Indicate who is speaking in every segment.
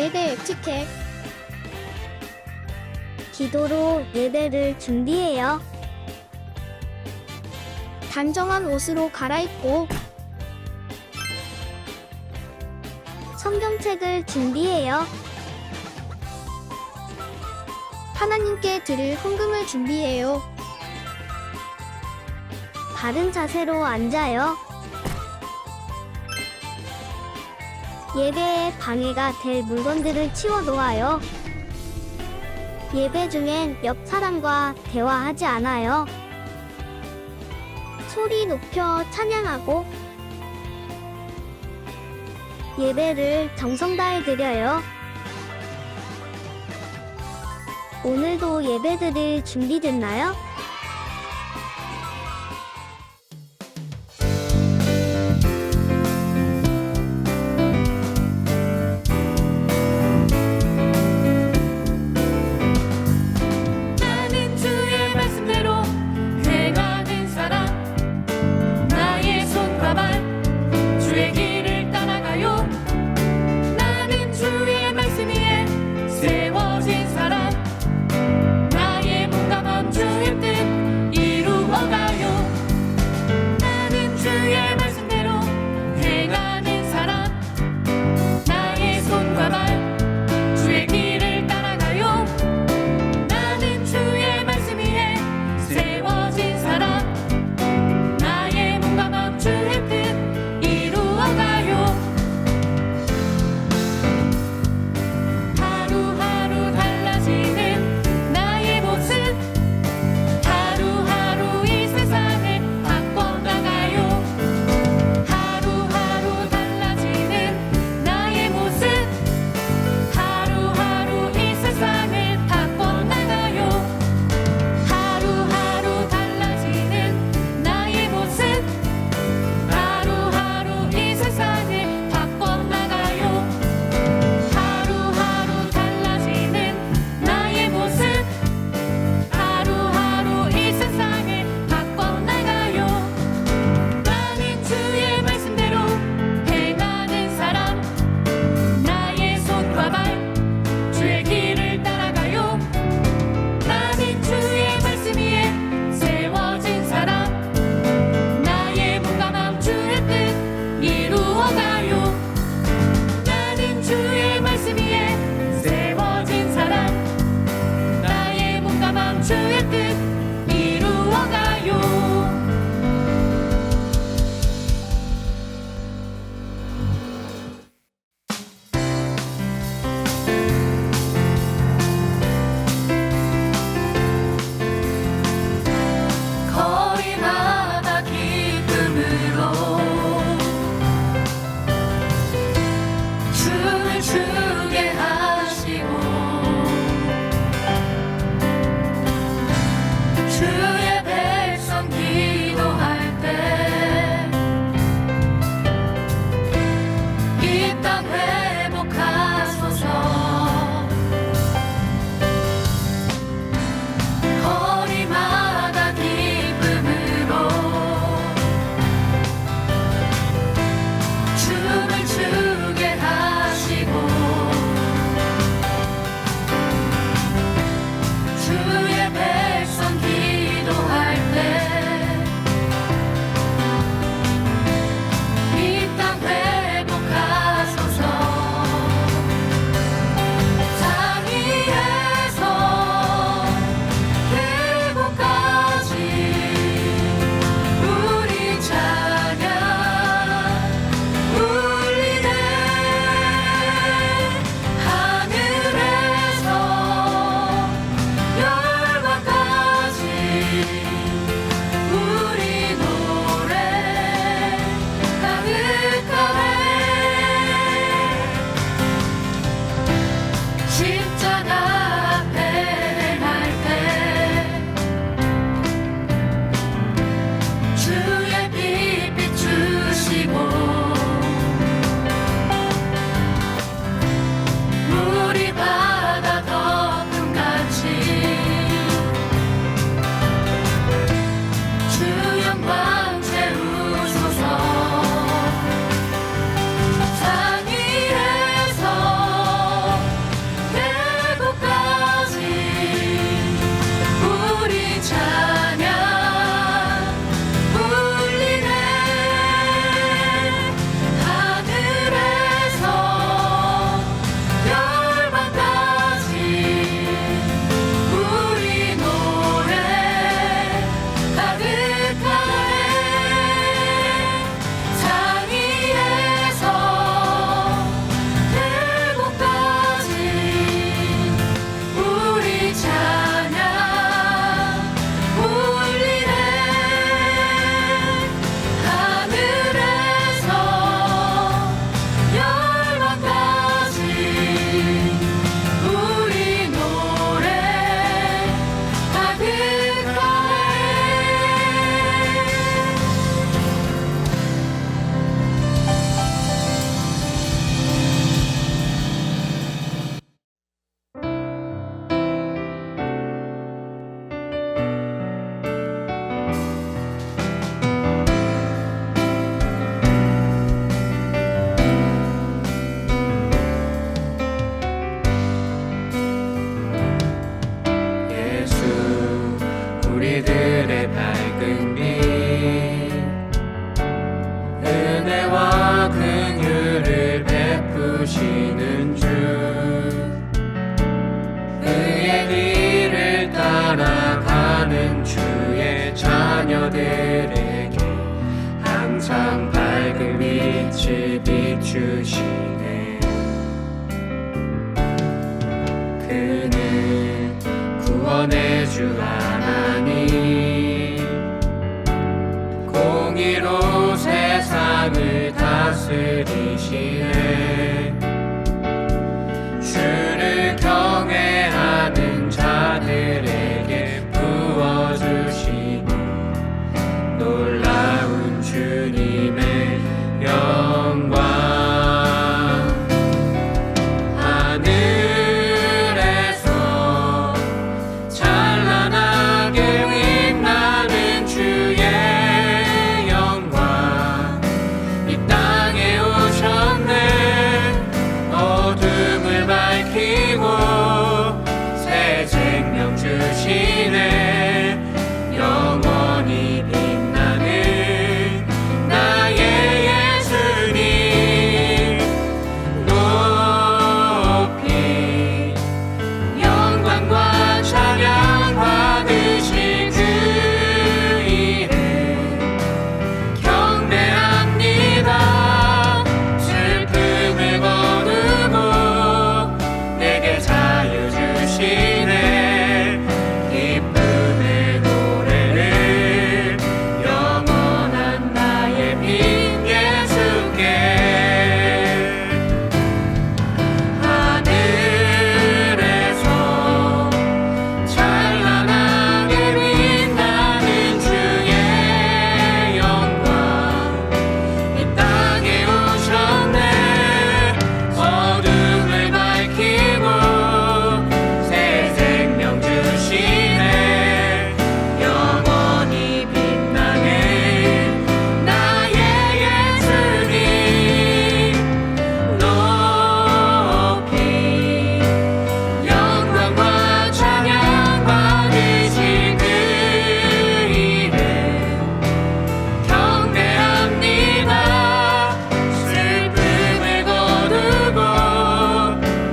Speaker 1: 예배 에티켓.
Speaker 2: 기도로 예배를 준비해요.
Speaker 1: 단정한 옷으로 갈아입고
Speaker 2: 성경책을 준비해요.
Speaker 1: 하나님께 드릴 헌금을 준비해요.
Speaker 2: 바른 자세로 앉아요. 예배에 방해가 될 물건들을 치워 놓아요. 예배 중엔 옆 사람과 대화하지 않아요. 소리 높여 찬양하고 예배를 정성 다해 드려요. 오늘도 예배 드릴 준비됐나요?
Speaker 3: 나는 주의 말씀대로 행하는 사람, 나의 손과 발 주의 길을 따라가요. 나는 주의 말씀 위에 세워진 사람, 나의 몸과 마음 주의 뜻 주시는 주 의의 길을 따라가는 주의 자녀들에게 항상 밝은 빛을 비추시네. 그는 구원의 주 하나님 공의로 세상을 다스리시네. 주를 경외하는 자들에게 부어주시니 놀라운 주님의 영광. 하늘에서 찬란하게 빛나는 주의 영광 이 땅에 오셨네. 어둠을 밝히고 새 생명 주시네. 영원히 빛나는 나의 예수님 높이 영광과 찬양 받으신 그 이름 경배합니다. 슬픔을 거두고 내게 자유 주시네. 기쁨의 노래를 영원한 나의 빈 예수께. 하늘에서 찬란하게 빛나는 주의 영광 이 땅에 오셨네. 어둠을 밝히고 새 생명 주시네. 영원히 빛나는 나의 예수님 높이 영광과 찬양 받으신 그 이름 경배합니다. 슬픔을 거두고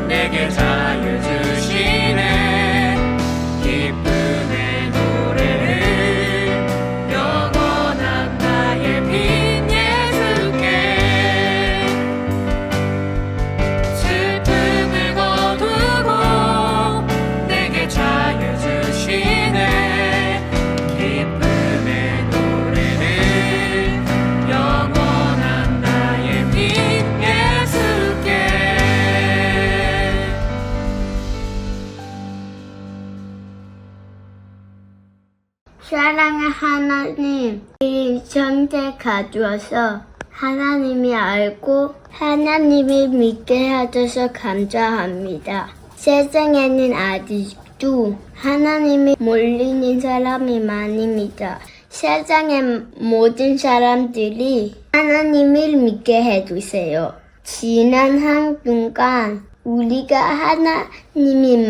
Speaker 3: 내게 자유 주시네. 기쁨의 노래를 영원한 나의 빈 예수께. 슬픔을 거두고 내게 자유 주시네. 기쁨의 노래를 영원한 나의 빈 예수께.
Speaker 2: 사랑의 하나님, 이 현재 가져와서 하나님이 알고 하나님을 믿게 해줘서 감사합니다. 세상에는 아직도 하나님을 모르는 사람이 많습니다. 세상의 모든 사람들이 하나님을 믿게 해주세요. 지난 한 주간 우리가 하나님의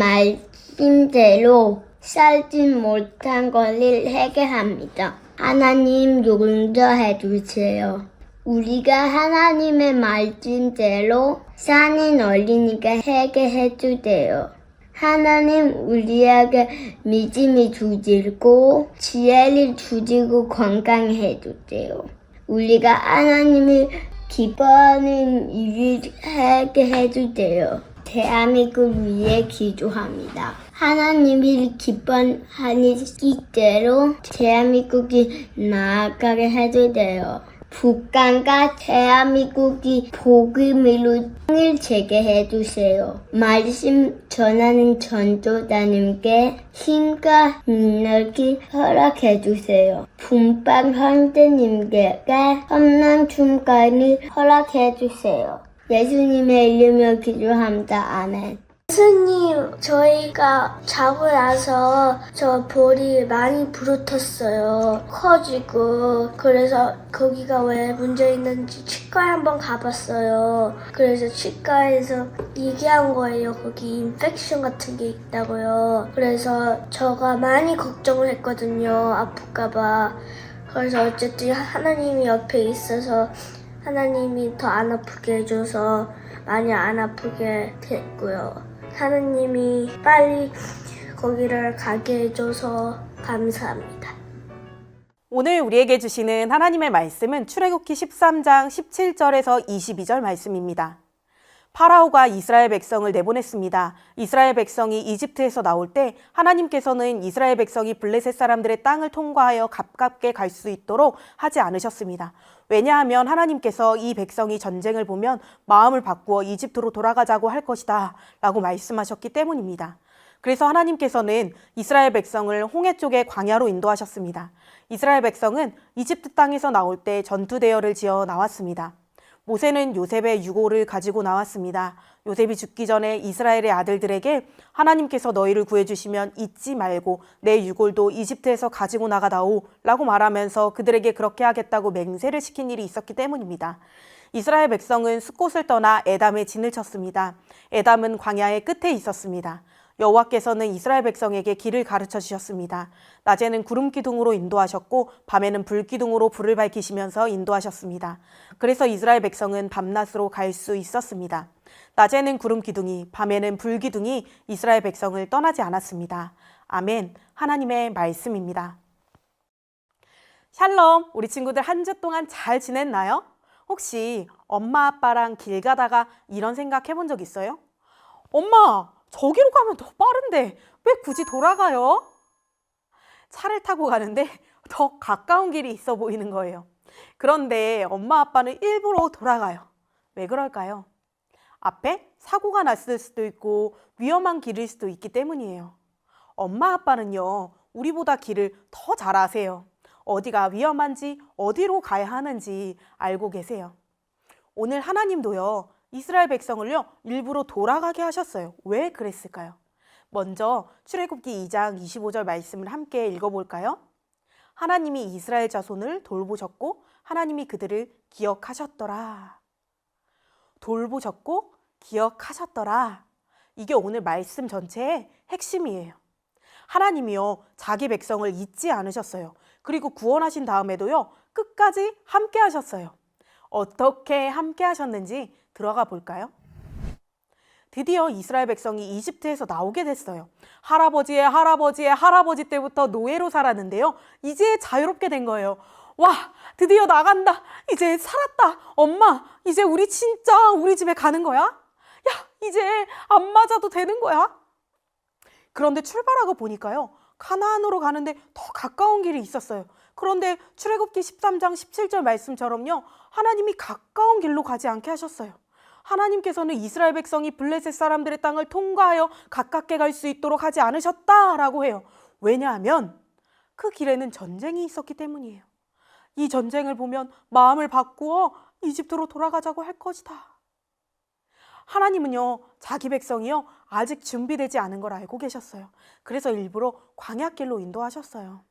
Speaker 2: 말씀대로 살지 못한 것을 회개합니다. 하나님 용서해 주세요. 우리가 하나님의 말씀대로 사는 어린이가 회개해 주세요. 하나님 우리에게 믿음이 주시고 지혜를 주시고 건강해 주세요. 우리가 하나님을 기뻐하는 일을 하게 해주세요. 대한민국 위해 기도합니다. 하나님을 기뻐하는 이대로 대한민국이 나아가게 해주세요. 북한과 대한민국이 복음으로 통일되게 해주세요. 말씀 전하는 전도자님께 힘과 능력이 허락해주세요. 분방 형제님께 험난 중간을 허락해주세요. 예수님의 이름으로 기도합니다. 아멘.
Speaker 4: 선생님, 저희가 자고 나서 저 볼이 많이 부르텄어요. 커지고. 그래서 거기가 왜 문제 있는지 치과에 한번 가봤어요. 그래서 치과에서 얘기한 거예요. 거기 인펙션 같은 게 있다고요. 그래서 저가 많이 걱정을 했거든요. 아플까봐. 그래서 어쨌든 하나님이 옆에 있어서 하나님이 더 안 아프게 해줘서 많이 안 아프게 됐고요. 하나님이 빨리 거기를 가게 해줘서 감사합니다.
Speaker 5: 오늘 우리에게 주시는 하나님의 말씀은 출애굽기 13장 17절에서 22절 말씀입니다. 파라오가 이스라엘 백성을 내보냈습니다. 이스라엘 백성이 이집트에서 나올 때 하나님께서는 이스라엘 백성이 블레셋 사람들의 땅을 통과하여 가깝게 갈 수 있도록 하지 않으셨습니다. 왜냐하면 하나님께서 이 백성이 전쟁을 보면 마음을 바꾸어 이집트로 돌아가자고 할 것이다 라고 말씀하셨기 때문입니다. 그래서 하나님께서는 이스라엘 백성을 홍해 쪽의 광야로 인도하셨습니다. 이스라엘 백성은 이집트 땅에서 나올 때 전투 대열을 지어 나왔습니다. 모세는 요셉의 유골을 가지고 나왔습니다. 요셉이 죽기 전에 이스라엘의 아들들에게 하나님께서 너희를 구해주시면 잊지 말고 내 유골도 이집트에서 가지고 나가다오 라고 말하면서 그들에게 그렇게 하겠다고 맹세를 시킨 일이 있었기 때문입니다. 이스라엘 백성은 숫곳을 떠나 에담에 진을 쳤습니다. 에담은 광야의 끝에 있었습니다. 여호와께서는 이스라엘 백성에게 길을 가르쳐 주셨습니다. 낮에는 구름 기둥으로 인도하셨고 밤에는 불 기둥으로 불을 밝히시면서 인도하셨습니다. 그래서 이스라엘 백성은 밤낮으로 갈 수 있었습니다. 낮에는 구름 기둥이, 밤에는 불 기둥이 이스라엘 백성을 떠나지 않았습니다. 아멘. 하나님의 말씀입니다. 샬롬, 우리 친구들 한 주 동안 잘 지냈나요? 혹시 엄마 아빠랑 길 가다가 이런 생각 해본 적 있어요? 엄마, 저기로 가면 더 빠른데 왜 굳이 돌아가요? 차를 타고 가는데 더 가까운 길이 있어 보이는 거예요. 그런데 엄마 아빠는 일부러 돌아가요. 왜 그럴까요? 앞에 사고가 났을 수도 있고 위험한 길일 수도 있기 때문이에요. 엄마 아빠는요, 우리보다 길을 더 잘 아세요. 어디가 위험한지, 어디로 가야 하는지 알고 계세요. 오늘 하나님도요, 이스라엘 백성을요, 일부러 돌아가게 하셨어요. 왜 그랬을까요? 먼저 출애굽기 2장 25절 말씀을 함께 읽어볼까요? 하나님이 이스라엘 자손을 돌보셨고 하나님이 그들을 기억하셨더라. 돌보셨고 기억하셨더라. 이게 오늘 말씀 전체의 핵심이에요. 하나님이요, 자기 백성을 잊지 않으셨어요. 그리고 구원하신 다음에도요, 끝까지 함께 하셨어요. 어떻게 함께 하셨는지 들어가 볼까요? 드디어 이스라엘 백성이 이집트에서 나오게 됐어요. 할아버지의 할아버지 때부터 노예로 살았는데요. 이제 자유롭게 된 거예요. 와, 드디어 나간다. 이제 살았다. 엄마, 이제 우리 진짜 우리 집에 가는 거야? 야, 이제 안 맞아도 되는 거야? 그런데 출발하고 보니까요, 가나안으로 가는데 더 가까운 길이 있었어요. 그런데 출애굽기 13장 17절 말씀처럼요, 하나님이 가까운 길로 가지 않게 하셨어요. 하나님께서는 이스라엘 백성이 블레셋 사람들의 땅을 통과하여 가깝게 갈 수 있도록 하지 않으셨다라고 해요. 왜냐하면 그 길에는 전쟁이 있었기 때문이에요. 이 전쟁을 보면 마음을 바꾸어 이집트로 돌아가자고 할 것이다. 하나님은요, 자기 백성이요, 아직 준비되지 않은 걸 알고 계셨어요. 그래서 일부러 광야길로 인도하셨어요.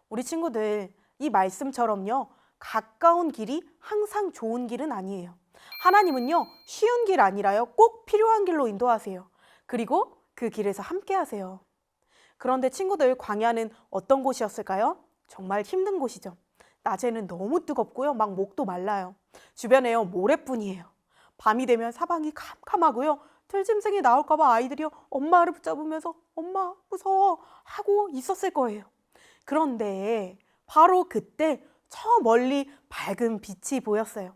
Speaker 5: 우리 친구들, 이 말씀처럼요, 가까운 길이 항상 좋은 길은 아니에요. 하나님은요, 쉬운 길 아니라요, 꼭 필요한 길로 인도하세요. 그리고 그 길에서 함께 하세요. 그런데 친구들, 광야는 어떤 곳이었을까요? 정말 힘든 곳이죠. 낮에는 너무 뜨겁고요, 막 목도 말라요. 주변에요, 모래뿐이에요. 밤이 되면 사방이 캄캄하고요, 들짐승이 나올까봐 아이들이요, 엄마를 붙잡으면서 엄마 무서워 하고 있었을 거예요. 그런데 바로 그때 저 멀리 밝은 빛이 보였어요.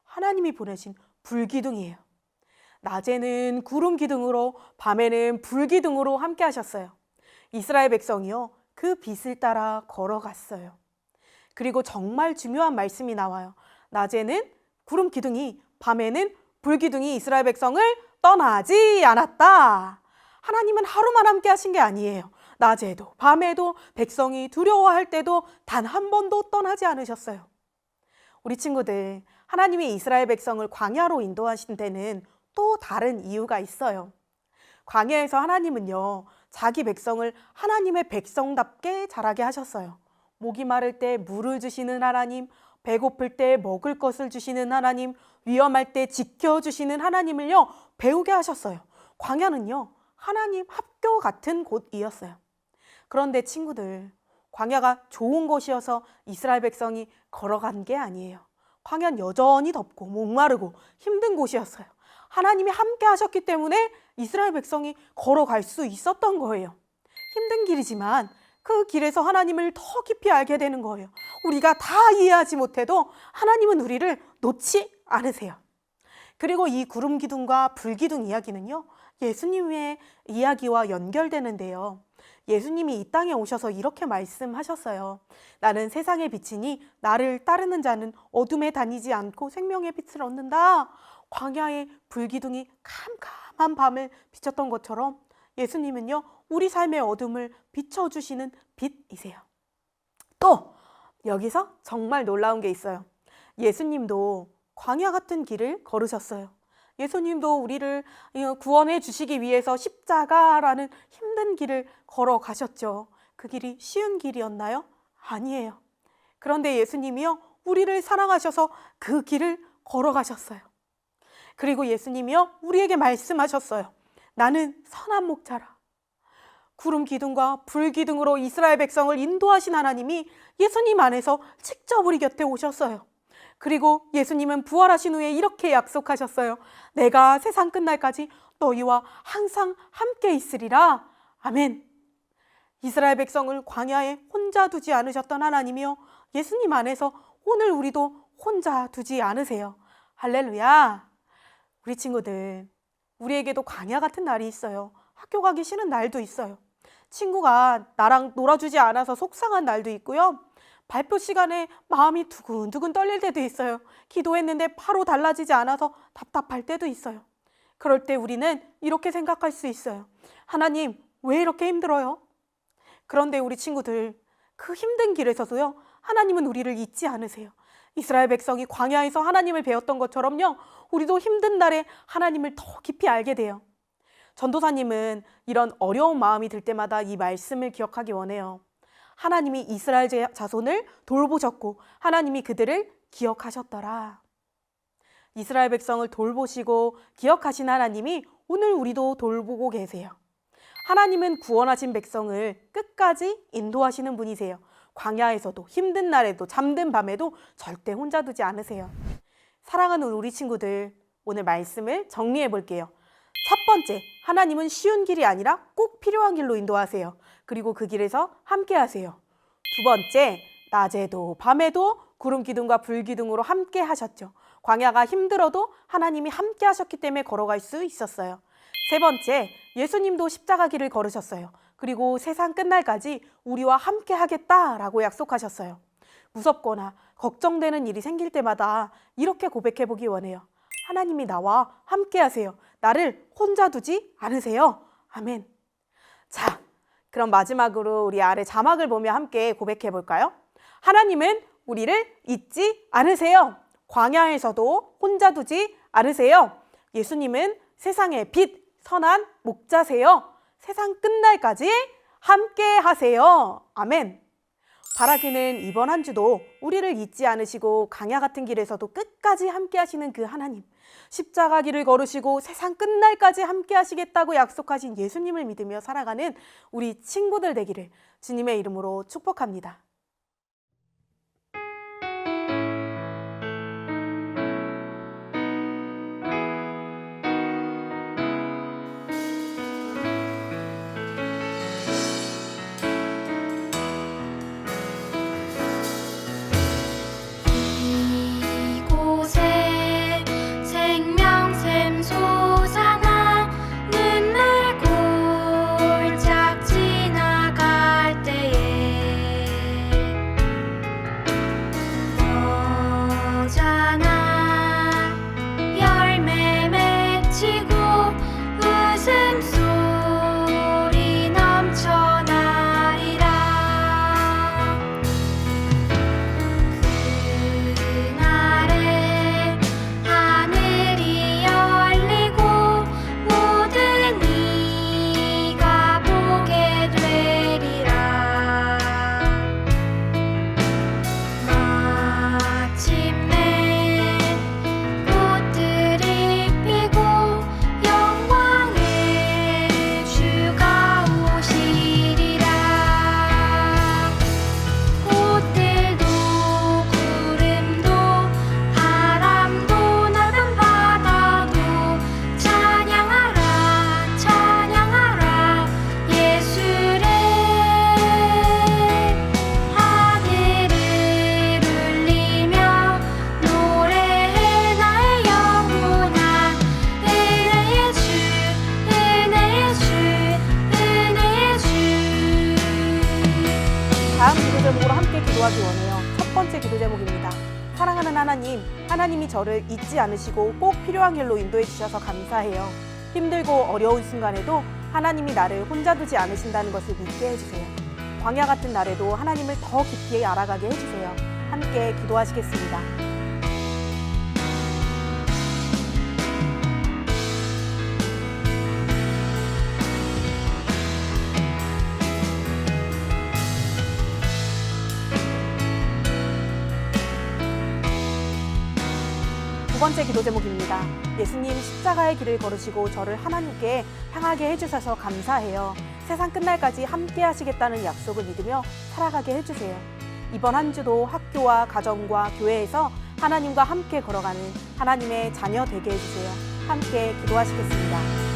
Speaker 5: 하나님이 보내신 불기둥이에요. 낮에는 구름 기둥으로, 밤에는 불 기둥으로 함께 하셨어요. 이스라엘 백성이요, 그 빛을 따라 걸어갔어요. 그리고 정말 중요한 말씀이 나와요. 낮에는 구름 기둥이, 밤에는 불 기둥이 이스라엘 백성을 떠나지 않았다. 하나님은 하루만 함께 하신 게 아니에요. 낮에도 밤에도 백성이 두려워할 때도 단 한 번도 떠나지 않으셨어요. 우리 친구들, 하나님이 이스라엘 백성을 광야로 인도하신 데는 또 다른 이유가 있어요. 광야에서 하나님은요, 자기 백성을 하나님의 백성답게 자라게 하셨어요. 목이 마를 때 물을 주시는 하나님, 배고플 때 먹을 것을 주시는 하나님, 위험할 때 지켜주시는 하나님을요, 배우게 하셨어요. 광야는요, 하나님 학교 같은 곳이었어요. 그런데 친구들, 광야가 좋은 곳이어서 이스라엘 백성이 걸어간 게 아니에요. 광야는 여전히 덥고 목마르고 힘든 곳이었어요. 하나님이 함께 하셨기 때문에 이스라엘 백성이 걸어갈 수 있었던 거예요. 힘든 길이지만 그 길에서 하나님을 더 깊이 알게 되는 거예요. 우리가 다 이해하지 못해도 하나님은 우리를 놓지 않으세요. 그리고 이 구름 기둥과 불 기둥 이야기는요, 예수님의 이야기와 연결되는데요. 예수님이 이 땅에 오셔서 이렇게 말씀하셨어요. 나는 세상의 빛이니 나를 따르는 자는 어둠에 다니지 않고 생명의 빛을 얻는다. 광야의 불기둥이 캄캄한 밤을 비쳤던 것처럼 예수님은요, 우리 삶의 어둠을 비춰주시는 빛이세요. 또 여기서 정말 놀라운 게 있어요. 예수님도 광야 같은 길을 걸으셨어요. 예수님도 우리를 구원해 주시기 위해서 십자가라는 힘든 길을 걸어가셨죠. 그 길이 쉬운 길이었나요? 아니에요. 그런데 예수님이요, 우리를 사랑하셔서 그 길을 걸어가셨어요. 그리고 예수님이요, 우리에게 말씀하셨어요. 나는 선한 목자라. 구름 기둥과 불 기둥으로 이스라엘 백성을 인도하신 하나님이 예수님 안에서 직접 우리 곁에 오셨어요. 그리고 예수님은 부활하신 후에 이렇게 약속하셨어요. 내가 세상 끝날까지 너희와 항상 함께 있으리라. 아멘. 이스라엘 백성을 광야에 혼자 두지 않으셨던 하나님이요, 예수님 안에서 오늘 우리도 혼자 두지 않으세요. 할렐루야. 우리 친구들, 우리에게도 광야 같은 날이 있어요. 학교 가기 싫은 날도 있어요. 친구가 나랑 놀아주지 않아서 속상한 날도 있고요. 발표 시간에 마음이 두근두근 떨릴 때도 있어요. 기도했는데 바로 달라지지 않아서 답답할 때도 있어요. 그럴 때 우리는 이렇게 생각할 수 있어요. 하나님, 왜 이렇게 힘들어요? 그런데 우리 친구들, 그 힘든 길에서도요, 하나님은 우리를 잊지 않으세요. 이스라엘 백성이 광야에서 하나님을 배웠던 것처럼요, 우리도 힘든 날에 하나님을 더 깊이 알게 돼요. 전도사님은 이런 어려운 마음이 들 때마다 이 말씀을 기억하기 원해요. 하나님이 이스라엘 자손을 돌보셨고 하나님이 그들을 기억하셨더라. 이스라엘 백성을 돌보시고 기억하신 하나님이 오늘 우리도 돌보고 계세요. 하나님은 구원하신 백성을 끝까지 인도하시는 분이세요. 광야에서도 힘든 날에도 잠든 밤에도 절대 혼자 두지 않으세요. 사랑하는 우리 친구들, 오늘 말씀을 정리해 볼게요. 첫 번째, 하나님은 쉬운 길이 아니라 꼭 필요한 길로 인도하세요. 그리고 그 길에서 함께 하세요. 두 번째, 낮에도 밤에도 구름 기둥과 불 기둥으로 함께 하셨죠. 광야가 힘들어도 하나님이 함께 하셨기 때문에 걸어갈 수 있었어요. 세 번째, 예수님도 십자가 길을 걸으셨어요. 그리고 세상 끝날까지 우리와 함께 하겠다라고 약속하셨어요. 무섭거나 걱정되는 일이 생길 때마다 이렇게 고백해 보기 원해요. 하나님이 나와 함께 하세요. 나를 혼자 두지 않으세요. 아멘. 자, 그럼 마지막으로 우리 아래 자막을 보며 함께 고백해 볼까요? 하나님은 우리를 잊지 않으세요. 광야에서도 혼자 두지 않으세요. 예수님은 세상의 빛, 선한 목자세요. 세상 끝날까지 함께 하세요. 아멘. 바라기는 이번 한 주도 우리를 잊지 않으시고 광야 같은 길에서도 끝까지 함께 하시는 그 하나님, 십자가 길을 걸으시고 세상 끝날까지 함께 하시겠다고 약속하신 예수님을 믿으며 살아가는 우리 친구들 되기를 주님의 이름으로 축복합니다.
Speaker 3: 이곳에 생명샘 솟아나는 날 골짝 지나갈 때에
Speaker 5: 기도하기 원해요. 첫 번째 기도 제목입니다. 사랑하는 하나님, 하나님이 저를 잊지 않으시고 꼭 필요한 길로 인도해 주셔서 감사해요. 힘들고 어려운 순간에도 하나님이 나를 혼자 두지 않으신다는 것을 믿게 해주세요. 광야 같은 날에도 하나님을 더 깊이 알아가게 해주세요. 함께 기도하시겠습니다. 두 번째 기도 제목입니다. 예수님 십자가의 길을 걸으시고 저를 하나님께 향하게 해주셔서 감사해요. 세상 끝날까지 함께 하시겠다는 약속을 믿으며 살아가게 해주세요. 이번 한 주도 학교와 가정과 교회에서 하나님과 함께 걸어가는 하나님의 자녀 되게 해주세요. 함께 기도하시겠습니다.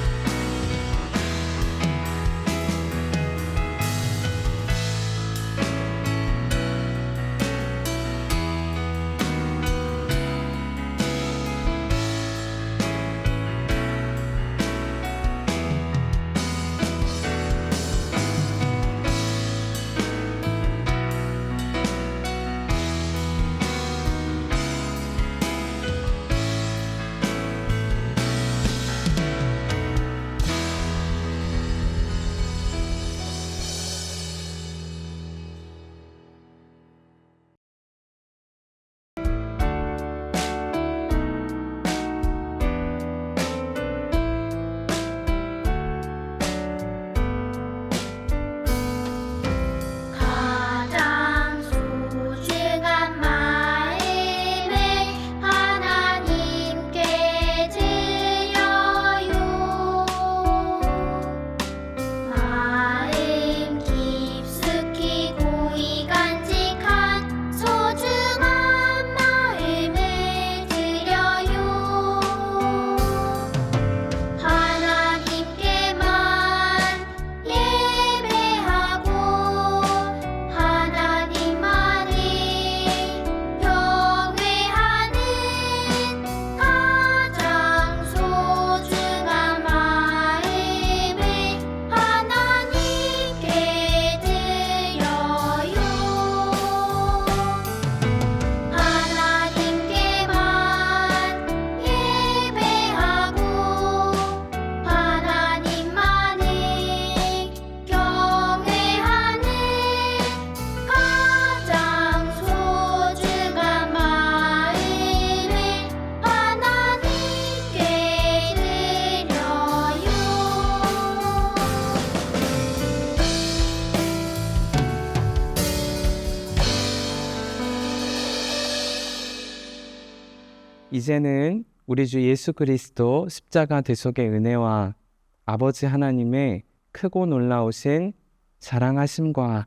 Speaker 3: 가장 소중한 마음을 하나님께 드려요. 마음 깊숙이 고이 간직한 소중한 마음을 드려요. 하나님께만 예배하고 하나님만을 경외하는 가장 소중한 마음을 하나님께 드려요. 하나님께만 예배하고 하나님만을 경외하는 가장 소중한 마음을 하나님께
Speaker 6: 이제는 우리 주 예수 그리스도 십자가 대속의 은혜와 아버지 하나님의 크고 놀라우신 사랑하심과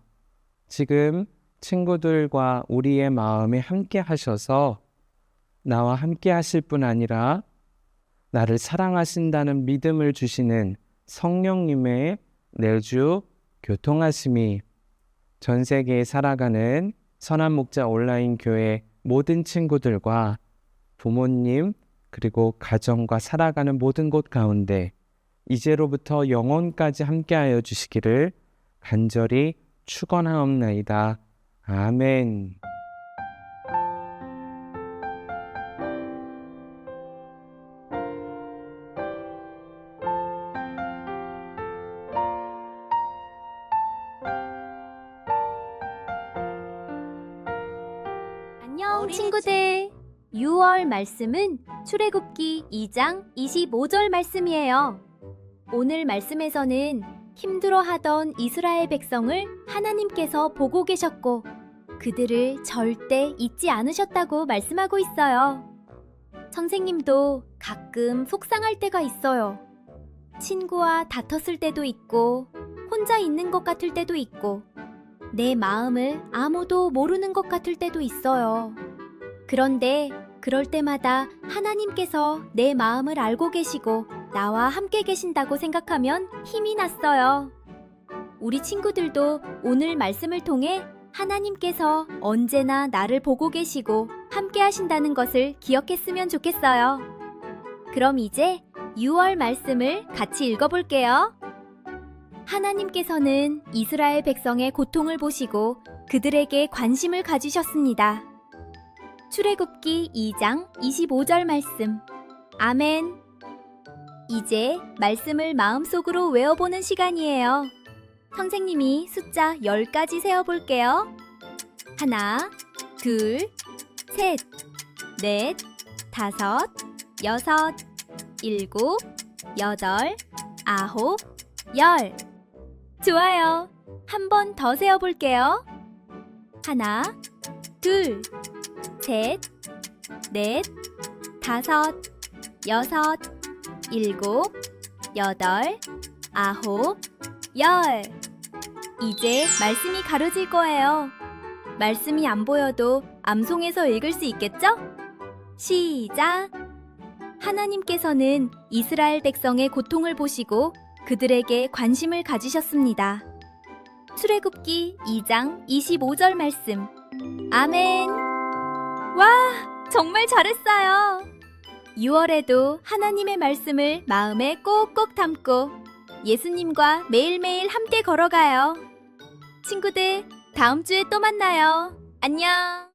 Speaker 6: 지금 친구들과 우리의 마음에 함께 하셔서 나와 함께 하실 뿐 아니라 나를 사랑하신다는 믿음을 주시는 성령님의 내주 교통하심이 전 세계에 살아가는 선한 목자 온라인 교회 모든 친구들과 부모님 그리고 가정과 살아가는 모든 곳 가운데 이제로부터 영원까지 함께하여 주시기를 간절히 축원하옵나이다. 아멘.
Speaker 7: 안녕 친구들. 6월 말씀은 출애굽기 2장 25절 말씀이에요. 오늘 말씀에서는 힘들어하던 이스라엘 백성을 하나님께서 보고 계셨고 그들을 절대 잊지 않으셨다고 말씀하고 있어요. 선생님도 가끔 속상할 때가 있어요. 친구와 다퉜을 때도 있고 혼자 있는 것 같을 때도 있고 내 마음을 아무도 모르는 것 같을 때도 있어요. 그런데 그럴 때마다 하나님께서 내 마음을 알고 계시고 나와 함께 계신다고 생각하면 힘이 났어요. 우리 친구들도 오늘 말씀을 통해 하나님께서 언제나 나를 보고 계시고 함께 하신다는 것을 기억했으면 좋겠어요. 그럼 이제 6월 말씀을 같이 읽어볼게요. 하나님께서는 이스라엘 백성의 고통을 보시고 그들에게 관심을 가지셨습니다. 출애굽기 2장 25절 말씀. 아멘. 이제 말씀을 마음속으로 외워보는 시간이에요. 선생님이 숫자 10까지 세어볼게요. 하나, 둘, 셋, 넷, 다섯, 여섯, 일곱, 여덟, 아홉, 열. 좋아요. 한 번 더 세어볼게요. 하나, 둘, 셋, 넷, 다섯, 여섯, 일곱, 여덟, 아홉, 열. 이제 말씀이 가려질 거예요. 말씀이 안 보여도 암송해서 읽을 수 있겠죠? 시작! 하나님께서는 이스라엘 백성의 고통을 보시고 그들에게 관심을 가지셨습니다. 출애굽기 2장 25절 말씀. 아멘! 와! 정말 잘했어요! 6월에도 하나님의 말씀을 마음에 꼭꼭 담고 예수님과 매일매일 함께 걸어가요. 친구들, 다음 주에 또 만나요. 안녕!